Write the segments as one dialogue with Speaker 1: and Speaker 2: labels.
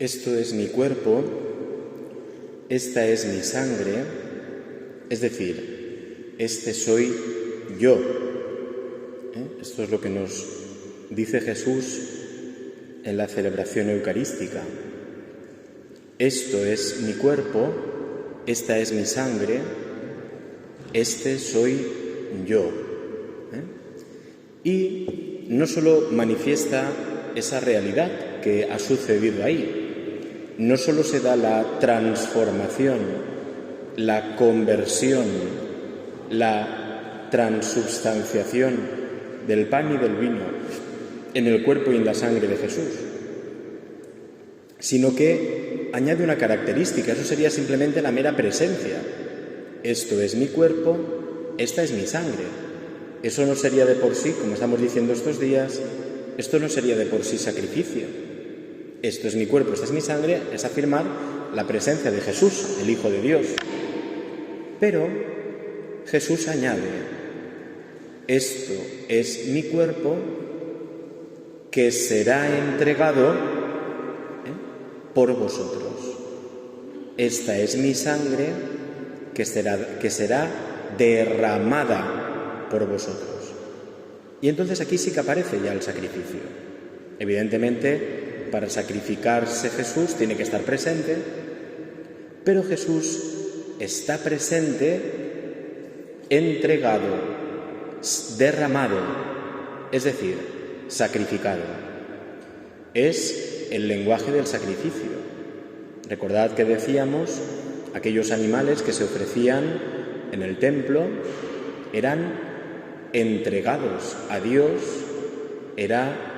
Speaker 1: Esto es mi cuerpo, esta es mi sangre, es decir, este soy yo. Esto es lo que nos dice Jesús en la celebración eucarística. Esto es mi cuerpo, esta es mi sangre, este soy yo. Y no solo manifiesta esa realidad que ha sucedido ahí, no solo se da la transformación, la conversión, la transubstanciación del pan y del vino en el cuerpo y en la sangre de Jesús, sino que añade una característica, eso sería simplemente la mera presencia. Esto es mi cuerpo, esta es mi sangre. Eso no sería de por sí, como estamos diciendo estos días, esto no sería de por sí sacrificio. Esto es mi cuerpo, esta es mi sangre, es afirmar la presencia de Jesús, el Hijo de Dios. Pero Jesús añade, esto es mi cuerpo que será entregado por vosotros. Esta es mi sangre que será derramada por vosotros. Y entonces aquí sí que aparece ya el sacrificio. Evidentemente, para sacrificarse Jesús tiene que estar presente, pero Jesús está presente, entregado, derramado, es decir, sacrificado. Es el lenguaje del sacrificio. Recordad que decíamos, aquellos animales que se ofrecían en el templo eran entregados a Dios,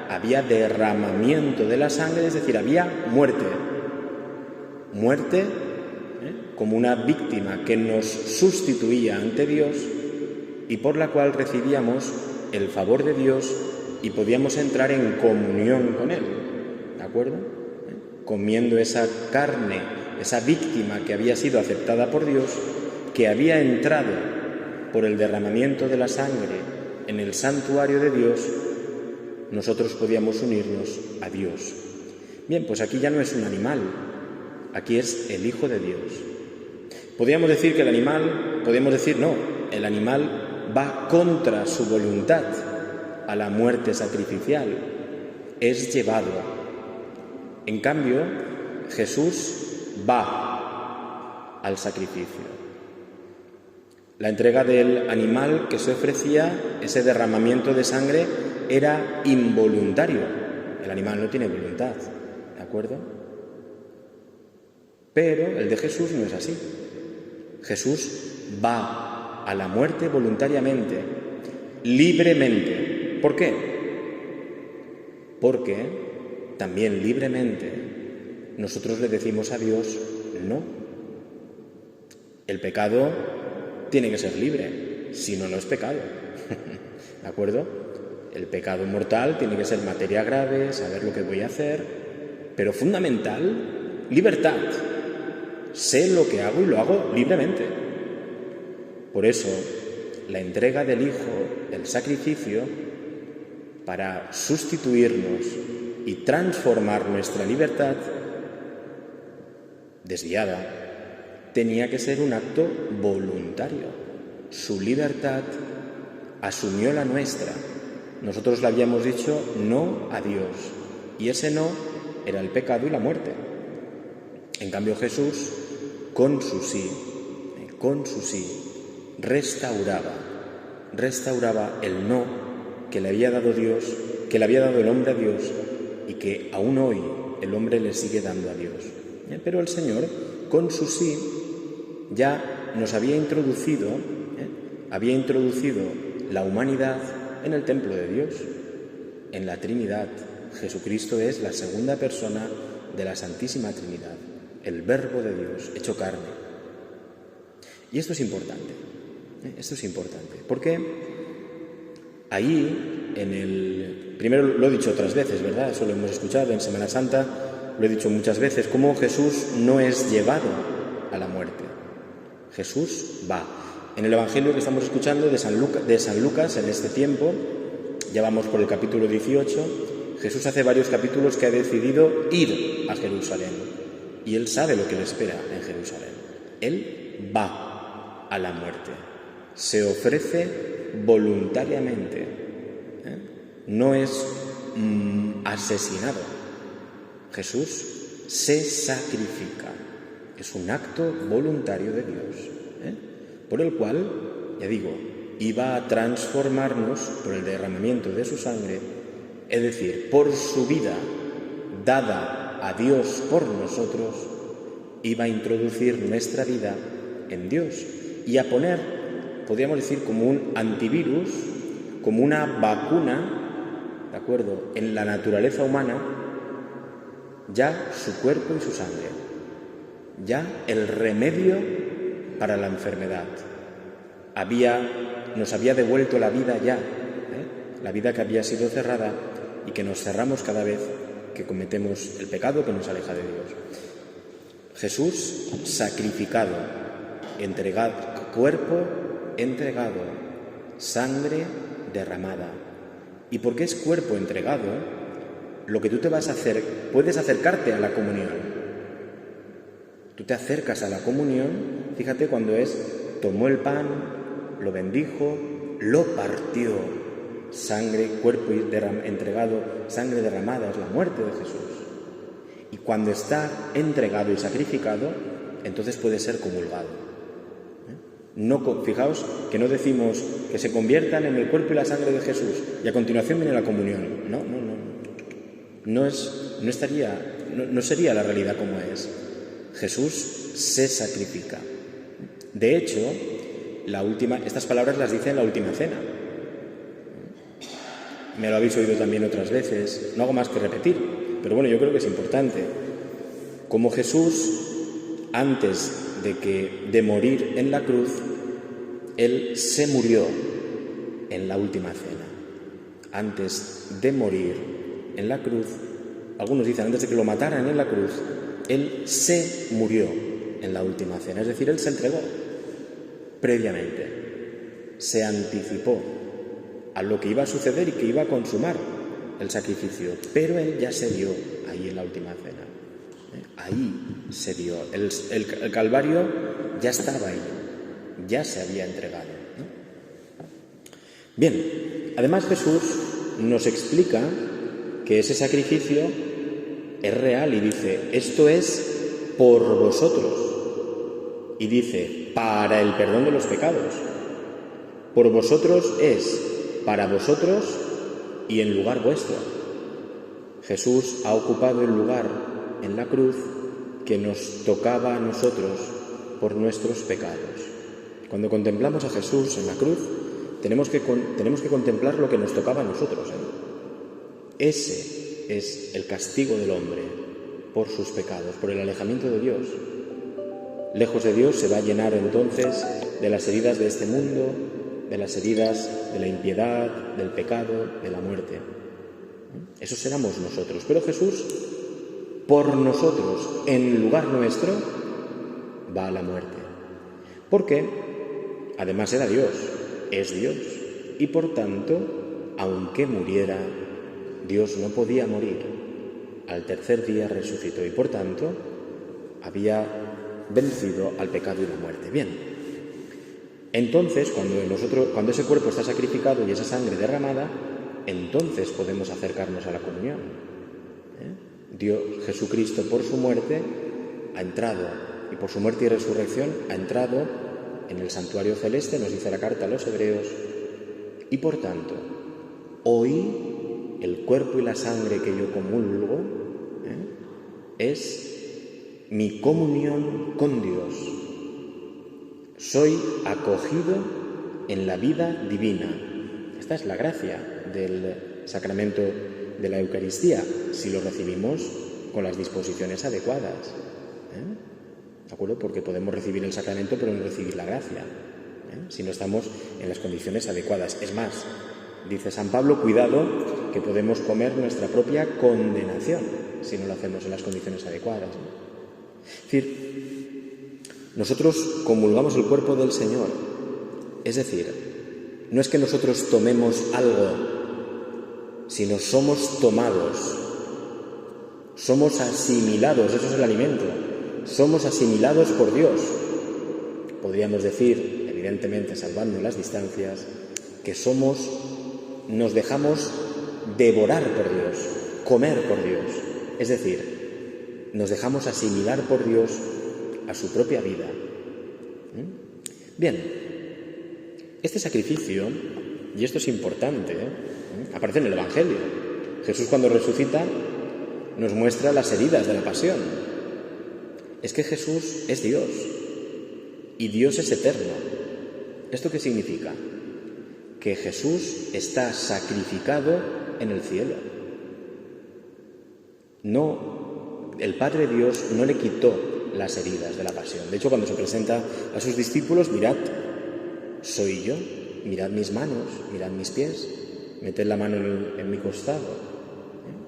Speaker 1: había derramamiento de la sangre, es decir, había muerte. Muerte como una víctima que nos sustituía ante Dios y por la cual recibíamos el favor de Dios y podíamos entrar en comunión con Él, ¿de acuerdo? Comiendo esa carne, esa víctima que había sido aceptada por Dios, que había entrado por el derramamiento de la sangre en el santuario de Dios, nosotros podíamos unirnos a Dios. Bien, pues aquí ya no es un animal, aquí es el Hijo de Dios. Podríamos decir que el animal va contra su voluntad a la muerte sacrificial, es llevado. En cambio, Jesús va al sacrificio. La entrega del animal que se ofrecía, ese derramamiento de sangre, era involuntario. El animal no tiene voluntad, ¿de acuerdo? Pero el de Jesús no es así. Jesús va a la muerte voluntariamente, libremente. ¿Por qué? Porque también libremente nosotros le decimos a Dios no. El pecado tiene que ser libre, si no, no es pecado. ¿De acuerdo? El pecado mortal tiene que ser materia grave, saber lo que voy a hacer, pero fundamental, libertad. Sé lo que hago y lo hago libremente. Por eso, la entrega del Hijo, el sacrificio, para sustituirnos y transformar nuestra libertad desviada, tenía que ser un acto voluntario. Su libertad asumió la nuestra. Nosotros le habíamos dicho no a Dios, y ese no era el pecado y la muerte. En cambio Jesús, con su sí, restauraba el no que le había dado Dios, que le había dado el hombre a Dios, y que aún hoy el hombre le sigue dando a Dios. Pero el Señor, con su sí, ya nos había introducido la humanidad en el templo de Dios, en la Trinidad. Jesucristo es la segunda persona de la Santísima Trinidad, el Verbo de Dios hecho carne. Y esto es importante, porque ahí, primero lo he dicho otras veces, ¿verdad? Eso lo hemos escuchado en Semana Santa, lo he dicho muchas veces, cómo Jesús no es llevado a la muerte. Jesús va. En el Evangelio que estamos escuchando de San Lucas, en este tiempo, ya vamos por el capítulo 18, Jesús hace varios capítulos que ha decidido ir a Jerusalén y Él sabe lo que le espera en Jerusalén. Él va a la muerte, se ofrece voluntariamente, no es asesinado. Jesús se sacrifica, es un acto voluntario de Dios, por el cual, ya digo, iba a transformarnos por el derramamiento de su sangre, es decir, por su vida dada a Dios por nosotros, iba a introducir nuestra vida en Dios y a poner, podríamos decir, como un antivirus, como una vacuna, ¿de acuerdo?, en la naturaleza humana, ya su cuerpo y su sangre, ya el remedio para la enfermedad. Nos había devuelto la vida ya, la vida que había sido cerrada y que nos cerramos cada vez que cometemos el pecado que nos aleja de Dios. Jesús sacrificado, entregado, cuerpo entregado, sangre derramada. ¿Y por qué es cuerpo entregado? Lo que tú te vas a hacer, puedes acercarte a la comunión. Tú te acercas a la comunión, fíjate cuando tomó el pan, lo bendijo, lo partió, sangre, cuerpo entregado, sangre derramada, es la muerte de Jesús. Y cuando está entregado y sacrificado, entonces puede ser comulgado. No, fijaos que no decimos que se conviertan en el cuerpo y la sangre de Jesús y a continuación viene la comunión. No sería la realidad como es. Jesús se sacrifica. De hecho, estas palabras las dice en la última cena. Me lo habéis oído también otras veces, no hago más que repetir, pero bueno, yo creo que es importante. Como Jesús, antes de morir en la cruz, Él se murió en la última cena. Antes de morir en la cruz, algunos dicen antes de que lo mataran en la cruz, Él se murió en la última cena, es decir, Él se entregó previamente, se anticipó a lo que iba a suceder y que iba a consumar el sacrificio, pero Él ya se dio ahí en la última cena, ahí se dio, el Calvario ya estaba ahí, ya se había entregado, ¿no? Bien, además Jesús nos explica que ese sacrificio es real y dice, esto es por vosotros, y dice, para el perdón de los pecados. Por vosotros es para vosotros y en lugar vuestro. Jesús ha ocupado el lugar en la cruz que nos tocaba a nosotros por nuestros pecados. Cuando contemplamos a Jesús en la cruz, tenemos que contemplar lo que nos tocaba a nosotros. Ese es el castigo del hombre por sus pecados, por el alejamiento de Dios. Lejos de Dios se va a llenar entonces de las heridas de este mundo, de las heridas de la impiedad, del pecado, de la muerte. Esos éramos nosotros. Pero Jesús, por nosotros, en lugar nuestro, va a la muerte. Porque, además era Dios, es Dios. Y por tanto, aunque muriera, Dios no podía morir. Al tercer día resucitó y por tanto había vencido al pecado y la muerte. Bien, entonces cuando ese cuerpo está sacrificado y esa sangre derramada, entonces podemos acercarnos a la comunión. Dios, Jesucristo, por su muerte ha entrado, y por su muerte y resurrección ha entrado en el santuario celeste, nos dice la carta a los Hebreos, y por tanto, hoy el cuerpo y la sangre que yo comulgo es mi comunión con Dios. Soy acogido en la vida divina. Esta es la gracia del sacramento de la Eucaristía, si lo recibimos con las disposiciones adecuadas. ¿De acuerdo? Porque podemos recibir el sacramento pero no recibir la gracia, si no estamos en las condiciones adecuadas. Es más, dice San Pablo, cuidado, que podemos comer nuestra propia condenación si no lo hacemos en las condiciones adecuadas. Es decir, nosotros comulgamos el cuerpo del Señor. Es decir, no es que nosotros tomemos algo sino somos tomados, somos asimilados, eso es el alimento, somos asimilados por Dios. Podríamos decir, evidentemente salvando las distancias, que nos dejamos devorar por Dios, comer por Dios, es decir, nos dejamos asimilar por Dios a su propia vida. Bien, este sacrificio, y esto es importante, aparece en el Evangelio. Jesús, cuando resucita, nos muestra las heridas de la pasión. Es que Jesús es Dios y Dios es eterno. ¿Esto qué significa? Que Jesús está sacrificado en el cielo. No, el Padre Dios no le quitó las heridas de la pasión. De hecho, cuando se presenta a sus discípulos, mirad, soy yo, mirad mis manos, mirad mis pies, meted la mano en mi costado.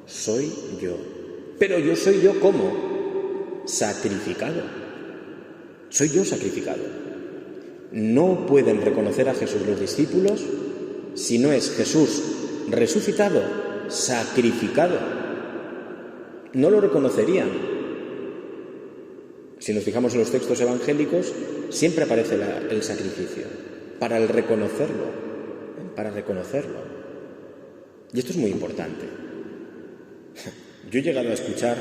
Speaker 1: Soy yo. Pero yo soy yo, ¿cómo? Sacrificado. Soy yo sacrificado. No pueden reconocer a Jesús los discípulos si no es Jesús resucitado, sacrificado. No lo reconocerían. Si nos fijamos en los textos evangélicos, siempre aparece el sacrificio, para reconocerlo. Y esto es muy importante. Yo he llegado a escuchar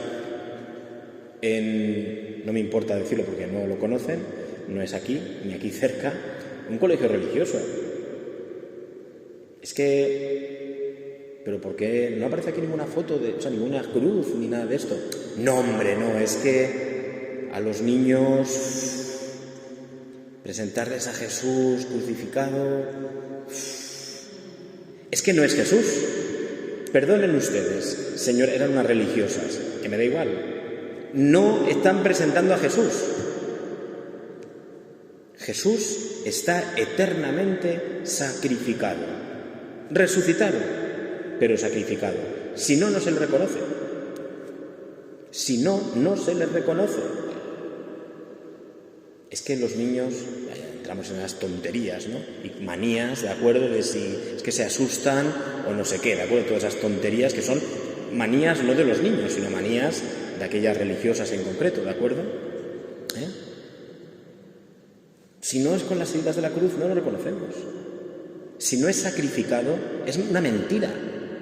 Speaker 1: no me importa decirlo porque no lo conocen, no es aquí, ni aquí cerca, un colegio religioso. Es que, ¿pero por qué no aparece aquí ninguna foto, ninguna cruz, ni nada de esto? No, hombre, no, es que a los niños presentarles a Jesús crucificado, es que no es Jesús. Perdonen ustedes, Señor, eran unas religiosas, que me da igual. No están presentando a Jesús. Jesús está eternamente sacrificado, resucitado, pero sacrificado. Si no, no se le reconoce. Si no, no se le reconoce. Es que los niños, entramos en las tonterías, ¿no? Y manías, ¿de acuerdo? De si es que se asustan o no sé qué, ¿de acuerdo? Todas esas tonterías que son manías no de los niños, sino manías de aquellas religiosas en concreto, ¿de acuerdo? Si no es con las heridas de la cruz, no lo reconocemos. Si no es sacrificado, es una mentira.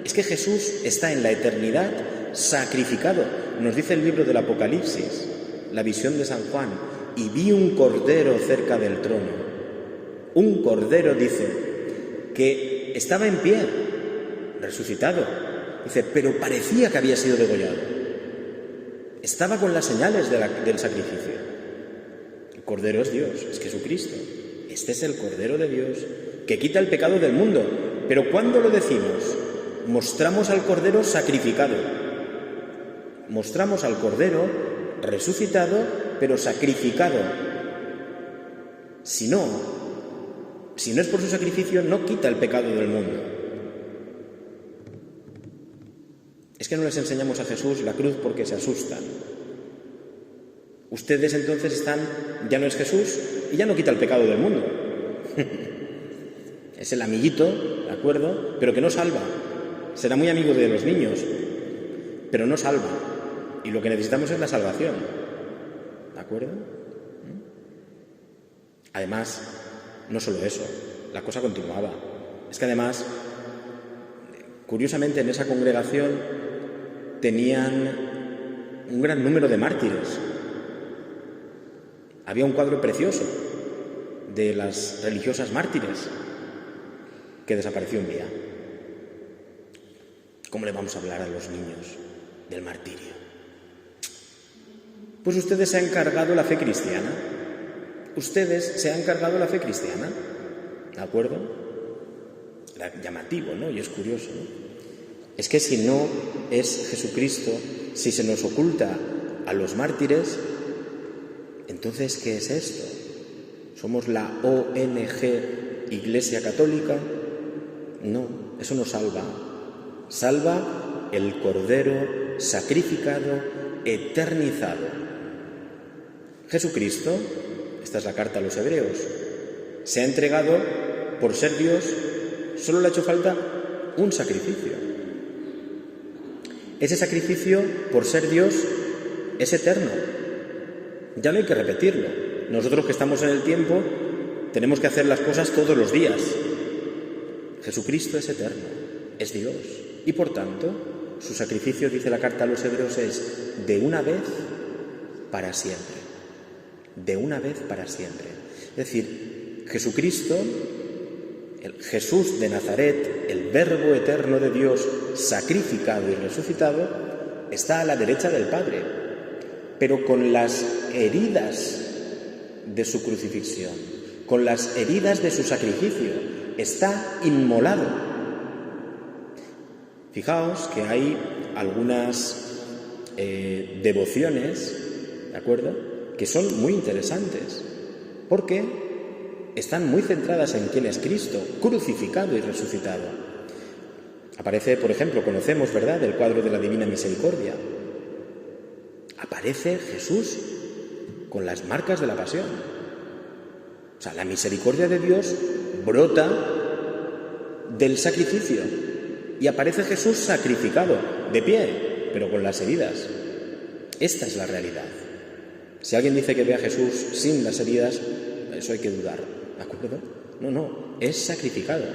Speaker 1: Es que Jesús está en la eternidad sacrificado. Nos dice el libro del Apocalipsis, la visión de San Juan, y vi un cordero cerca del trono. Un cordero, dice, que estaba en pie, resucitado. Dice, pero parecía que había sido degollado. Estaba con las señales del sacrificio. El Cordero es Dios, es Jesucristo. Este es el Cordero de Dios que quita el pecado del mundo. Pero ¿cuándo lo decimos? Mostramos al Cordero sacrificado. Mostramos al Cordero resucitado, pero sacrificado. Si no es por su sacrificio, no quita el pecado del mundo. Es que no les enseñamos a Jesús la cruz porque se asustan. Ustedes entonces ya no es Jesús y ya no quita el pecado del mundo. Es el amiguito, ¿de acuerdo? Pero que no salva. Será muy amigo de los niños, pero no salva. Y lo que necesitamos es la salvación. ¿De acuerdo? Además, no solo eso, la cosa continuaba. Es que además, curiosamente en esa congregación tenían un gran número de mártires. Había un cuadro precioso de las religiosas mártires que desapareció un día. ¿Cómo le vamos a hablar a los niños del martirio? Pues ustedes se han cargado la fe cristiana. Ustedes se han cargado la fe cristiana. ¿De acuerdo? Era llamativo, ¿no? Y es curioso, ¿no? Es que si no es Jesucristo, si se nos oculta a los mártires, entonces, ¿qué es esto? ¿Somos la ONG Iglesia Católica? No, eso no salva. Salva el Cordero sacrificado, eternizado. Jesucristo, esta es la carta a los Hebreos, se ha entregado por ser Dios, solo le ha hecho falta un sacrificio. Ese sacrificio, por ser Dios, es eterno. Ya no hay que repetirlo. Nosotros que estamos en el tiempo tenemos que hacer las cosas todos los días. Jesucristo es eterno, es Dios. Y por tanto, su sacrificio, dice la carta a los Hebreos, es de una vez para siempre. De una vez para siempre. Es decir, Jesucristo, el Jesús de Nazaret, el Verbo eterno de Dios, sacrificado y resucitado, está a la derecha del Padre, pero con las heridas de su crucifixión, con las heridas de su sacrificio, está inmolado. Fijaos que hay algunas devociones, ¿de acuerdo?, que son muy interesantes, porque están muy centradas en quién es Cristo, crucificado y resucitado. Aparece, por ejemplo, conocemos, ¿verdad?, el cuadro de la Divina Misericordia. Aparece Jesús con las marcas de la pasión. O sea, la misericordia de Dios brota del sacrificio y aparece Jesús sacrificado, de pie, pero con las heridas. Esta es la realidad. Si alguien dice que ve a Jesús sin las heridas, eso hay que dudar, ¿de acuerdo? No, es sacrificado.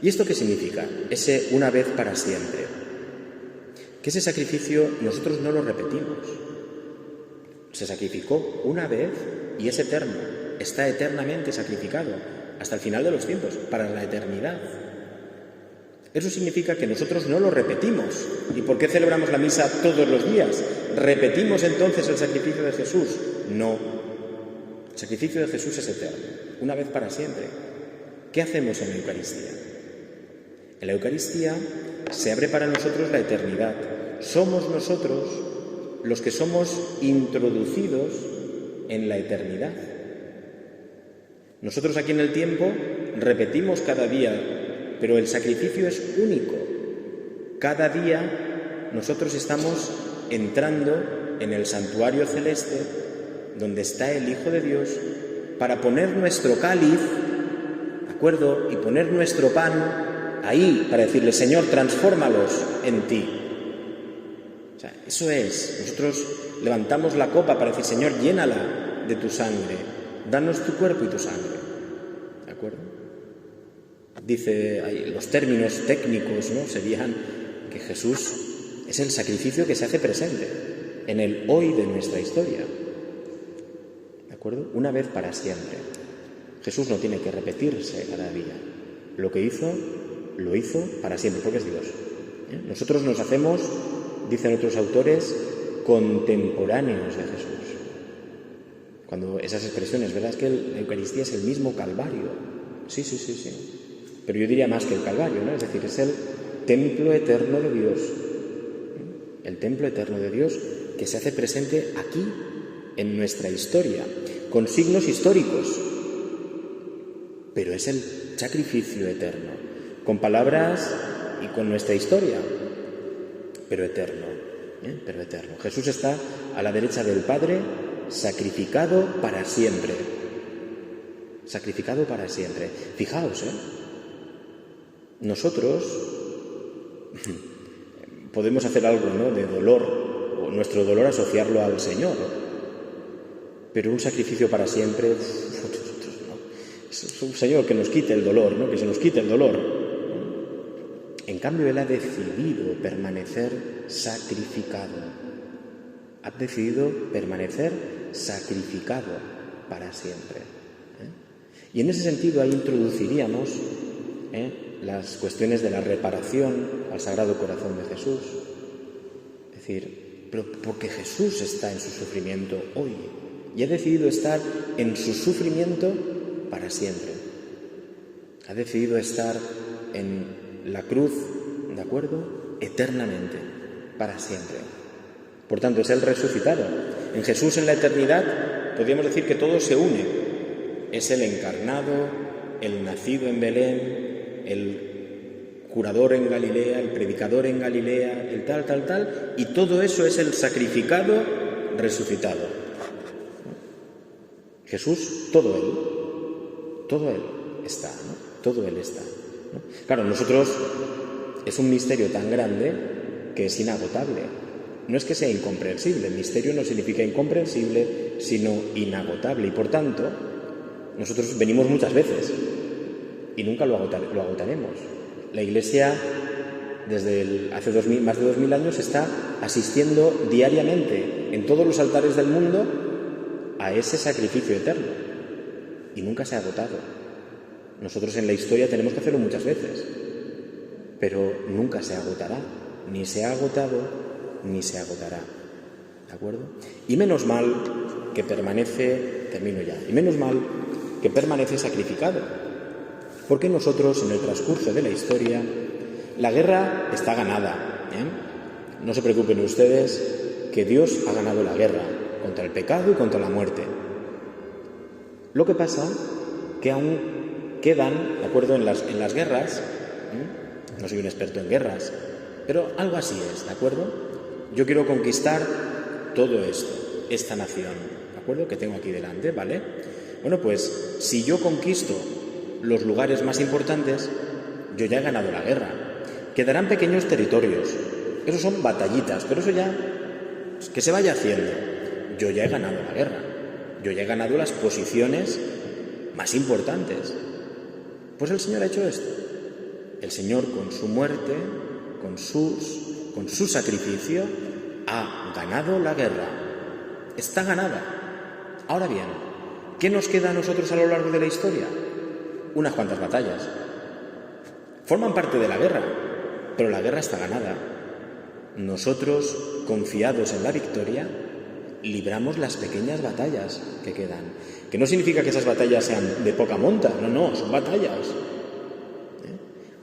Speaker 1: ¿Y esto qué significa? Ese una vez para siempre. Que ese sacrificio nosotros no lo repetimos. Se sacrificó una vez y es eterno, está eternamente sacrificado, hasta el final de los tiempos, para la eternidad. Eso significa que nosotros no lo repetimos. ¿Y por qué celebramos la misa todos los días? ¿Repetimos entonces el sacrificio de Jesús? No. El sacrificio de Jesús es eterno, una vez para siempre. ¿Qué hacemos en la Eucaristía? En la Eucaristía se abre para nosotros la eternidad. Somos nosotros los que somos introducidos en la eternidad. Nosotros aquí en el tiempo repetimos cada día, pero el sacrificio es único. Cada día nosotros estamos entrando en el santuario celeste, donde está el Hijo de Dios, para poner nuestro cáliz, ¿de acuerdo?, y poner nuestro pan ahí, para decirle: Señor, transfórmalos en ti. O sea, eso es. Nosotros levantamos la copa para decir: Señor, llénala de tu sangre, danos tu cuerpo y tu sangre. ¿De acuerdo? Dice, los términos técnicos, ¿no?, serían que Jesús es el sacrificio que se hace presente en el hoy de nuestra historia. ¿De acuerdo? Una vez para siempre. Jesús no tiene que repetirse cada día. Lo que hizo, lo hizo para siempre, porque es Dios. Nosotros nos hacemos, dicen otros autores, contemporáneos de Jesús. Cuando esas expresiones, ¿verdad?, es que la Eucaristía es el mismo Calvario. Sí. Pero yo diría más que el Calvario, ¿no? Es decir, es el templo eterno de Dios. El templo eterno de Dios que se hace presente aquí, en nuestra historia, con signos históricos. Pero es el sacrificio eterno, con palabras y con nuestra historia, pero eterno, pero eterno. Jesús está a la derecha del Padre, sacrificado para siempre. Sacrificado para siempre. Fijaos, nosotros podemos hacer algo, ¿no?, de dolor, o nuestro dolor asociarlo al Señor, pero un sacrificio para siempre, no. Es un Señor que nos quite el dolor, ¿no?, que se nos quite el dolor. En cambio, Él ha decidido permanecer sacrificado. Ha decidido permanecer sacrificado para siempre. Y en ese sentido ahí introduciríamos las cuestiones de la reparación al Sagrado Corazón de Jesús. Es decir, pero porque Jesús está en su sufrimiento hoy y ha decidido estar en su sufrimiento para siempre. Ha decidido estar en la cruz, ¿de acuerdo?, eternamente, para siempre. Por tanto, es el resucitado. En Jesús, en la eternidad, podríamos decir que todo se une. Es el encarnado, el nacido en Belén, el curador en Galilea, el predicador en Galilea, el tal, y todo eso es el sacrificado resucitado. Jesús, todo Él está, ¿no? Todo Él está, ¿no? Claro, nosotros es un misterio tan grande que es inagotable. No es que sea incomprensible, el misterio no significa incomprensible, sino inagotable. Y por tanto, nosotros venimos muchas veces y nunca lo agotaremos. La Iglesia, desde hace más de 2000 años, está asistiendo diariamente en todos los altares del mundo a ese sacrificio eterno y nunca se ha agotado. Nosotros en la historia tenemos que hacerlo muchas veces, pero nunca se agotará, ni se ha agotado ni se agotará. ¿De acuerdo? Y menos mal que permanece, termino ya, y menos mal que permanece sacrificado, porque nosotros en el transcurso de la historia, la guerra está ganada, ¿eh? No se preocupen ustedes que Dios ha ganado la guerra contra el pecado y contra la muerte. Lo que pasa que aún quedan, ¿de acuerdo?, en las guerras, no soy un experto en guerras, pero algo así es, ¿de acuerdo? Yo quiero conquistar todo esto, esta nación, ¿de acuerdo?, que tengo aquí delante, ¿vale? Bueno, pues si yo conquisto los lugares más importantes, yo ya he ganado la guerra. Quedarán pequeños territorios, esos son batallitas, pero eso ya, que se vaya haciendo. Yo ya he ganado la guerra, yo ya he ganado las posiciones más importantes. Pues el Señor ha hecho esto. El Señor, con su muerte, con su sacrificio, ha ganado la guerra. Está ganada. Ahora bien, ¿qué nos queda a nosotros a lo largo de la historia? Unas cuantas batallas. Forman parte de la guerra, pero la guerra está ganada. Nosotros, confiados en la victoria, libramos las pequeñas batallas que quedan. Que no significa que esas batallas sean de poca monta, no, son batallas.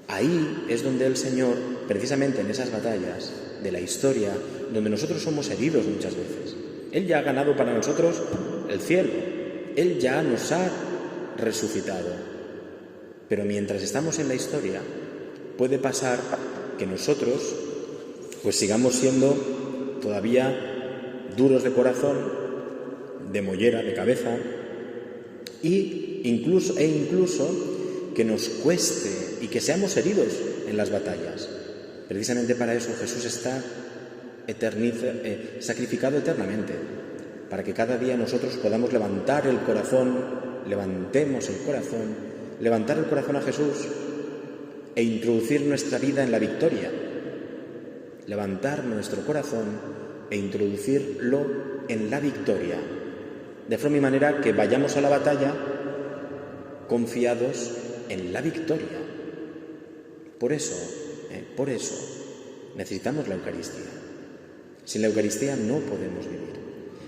Speaker 1: Ahí es donde el Señor, precisamente en esas batallas de la historia, donde nosotros somos heridos muchas veces, Él ya ha ganado para nosotros el cielo, Él ya nos ha resucitado. Pero mientras estamos en la historia, puede pasar que nosotros pues sigamos siendo todavía duros de corazón, de mollera, de cabeza, e incluso que nos cueste y que seamos heridos en las batallas. Precisamente para eso Jesús está sacrificado eternamente, para que cada día nosotros podamos levantar el corazón a Jesús e introducir nuestra vida en la victoria. Levantar nuestro corazón e introducirlo en la victoria, de forma y manera que vayamos a la batalla confiados en la victoria. Por eso necesitamos la Eucaristía. Sin la Eucaristía no podemos vivir.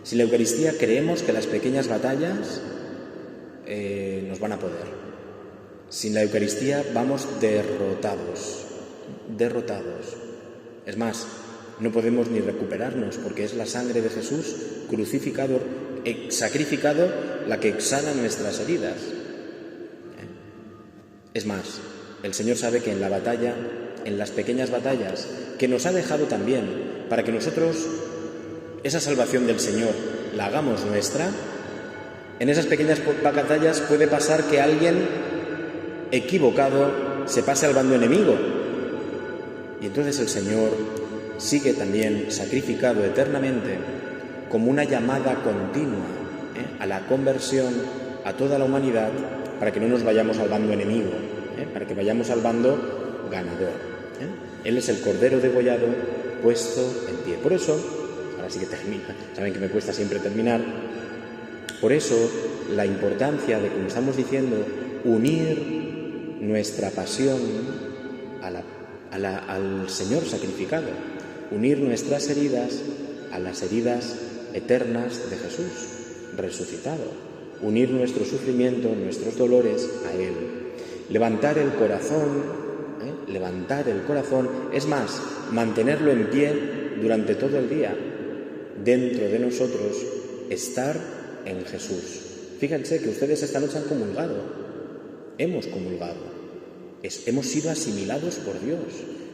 Speaker 1: Sin la Eucaristía creemos que las pequeñas batallas nos van a poder. Sin la Eucaristía vamos derrotados. Es más, no podemos ni recuperarnos, porque es la sangre de Jesús crucificado, sacrificado, la que exhala nuestras heridas. Es más, el Señor sabe que en la batalla, en las pequeñas batallas que nos ha dejado también, para que nosotros esa salvación del Señor la hagamos nuestra, en esas pequeñas batallas puede pasar que alguien equivocado se pase al bando enemigo. Y entonces el Señor sigue también sacrificado eternamente como una llamada continua a la conversión a toda la humanidad, para que no nos vayamos al bando enemigo, para que vayamos al bando ganador. Él es el Cordero degollado puesto en pie. Por eso, ahora sí que termina, saben que me cuesta siempre terminar, por eso la importancia de, como estamos diciendo, unir nuestra pasión al Señor sacrificado, unir nuestras heridas a las heridas eternas de Jesús resucitado, unir nuestro sufrimiento, nuestros dolores a Él, levantar el corazón, es más, mantenerlo en pie durante todo el día, dentro de nosotros, estar en Jesús. Fíjense que ustedes esta noche han comulgado, hemos comulgado, hemos sido asimilados por Dios.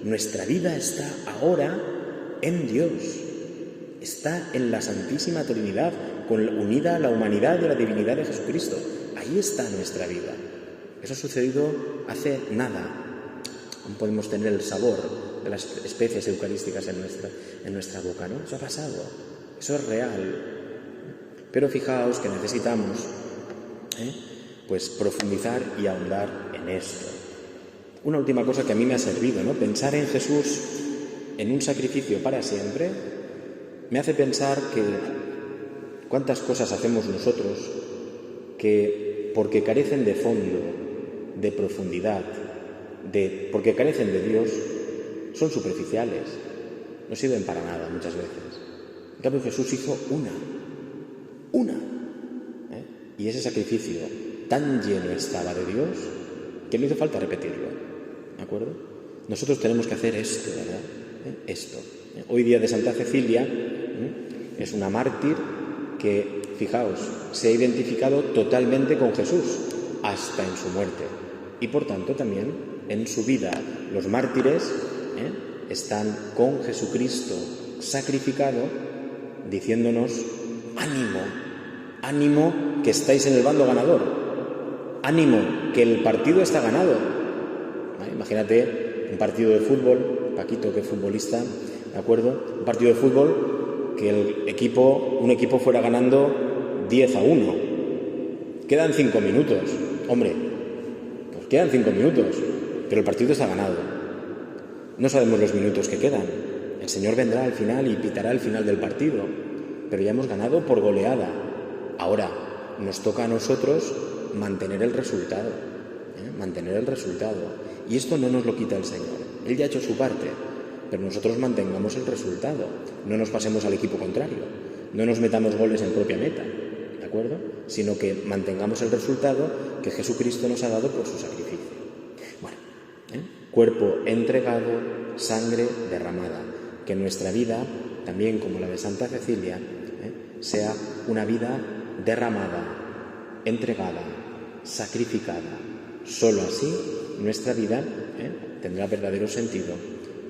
Speaker 1: Nuestra vida está ahora en Dios, está en la Santísima Trinidad, unida a la humanidad de la divinidad de Jesucristo. Ahí está nuestra vida. Eso ha sucedido hace nada. Aún podemos tener el sabor de las especies eucarísticas en nuestra boca, ¿no? Eso ha pasado, eso es real. Pero fijaos que necesitamos pues profundizar y ahondar en esto. Una última cosa que a mí me ha servido, ¿no? Pensar en Jesús en un sacrificio para siempre me hace pensar que cuántas cosas hacemos nosotros que, porque carecen de fondo, de profundidad, porque carecen de Dios, son superficiales, no sirven para nada muchas veces. En cambio Jesús hizo una, y ese sacrificio tan lleno estaba de Dios que no hizo falta repetirlo, ¿de acuerdo? Nosotros tenemos que hacer esto, ¿verdad? Esto. Hoy día de Santa Cecilia es una mártir que, fijaos, se ha identificado totalmente con Jesús hasta en su muerte y por tanto también en su vida. Los mártires están con Jesucristo sacrificado diciéndonos: ánimo que estáis en el bando ganador, ánimo que el partido está ganado. Imagínate un partido de fútbol, Paquito que es futbolista, ¿de acuerdo? Un partido de fútbol que un equipo fuera ganando 10-1. Quedan 5 minutos. Hombre, pues quedan 5 minutos, pero el partido está ganado. No sabemos los minutos que quedan. El Señor vendrá al final y pitará el final del partido, pero ya hemos ganado por goleada. Ahora nos toca a nosotros mantener el resultado, mantener el resultado. Y esto no nos lo quita el Señor. Él ya ha hecho su parte, pero nosotros mantengamos el resultado. No nos pasemos al equipo contrario, no nos metamos goles en propia meta, ¿de acuerdo? Sino que mantengamos el resultado que Jesucristo nos ha dado por su sacrificio. Bueno, cuerpo entregado, sangre derramada. Que nuestra vida, también como la de Santa Cecilia, sea una vida derramada, entregada, sacrificada. Solo así nuestra vida tendrá verdadero sentido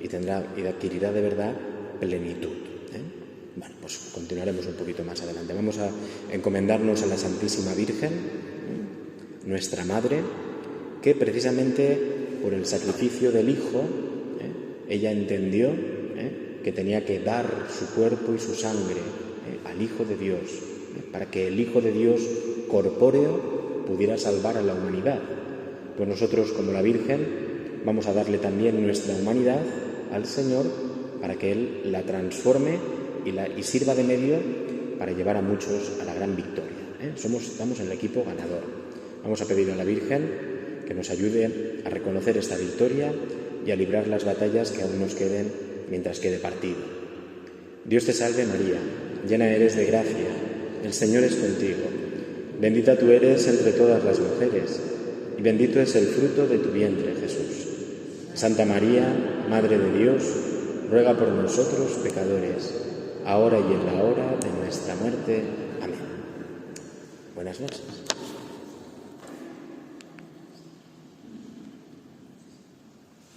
Speaker 1: y adquirirá de verdad plenitud. Bueno, pues continuaremos un poquito más adelante. Vamos a encomendarnos a la Santísima Virgen, nuestra Madre, que precisamente por el sacrificio del Hijo, ella entendió que tenía que dar su cuerpo y su sangre al Hijo de Dios, para que el Hijo de Dios corpóreo pudiera salvar a la humanidad. Pues nosotros, como la Virgen, vamos a darle también nuestra humanidad al Señor para que Él la transforme y sirva de medio para llevar a muchos a la gran victoria. Estamos en el equipo ganador. Vamos a pedir a la Virgen que nos ayude a reconocer esta victoria y a librar las batallas que aún nos queden mientras quede partido. Dios te salve María, llena eres de gracia, el Señor es contigo. Bendita tú eres entre todas las mujeres, y bendito es el fruto de tu vientre, Jesús. Santa María, Madre de Dios, ruega por nosotros pecadores, ahora y en la hora de nuestra muerte. Amén. Buenas noches.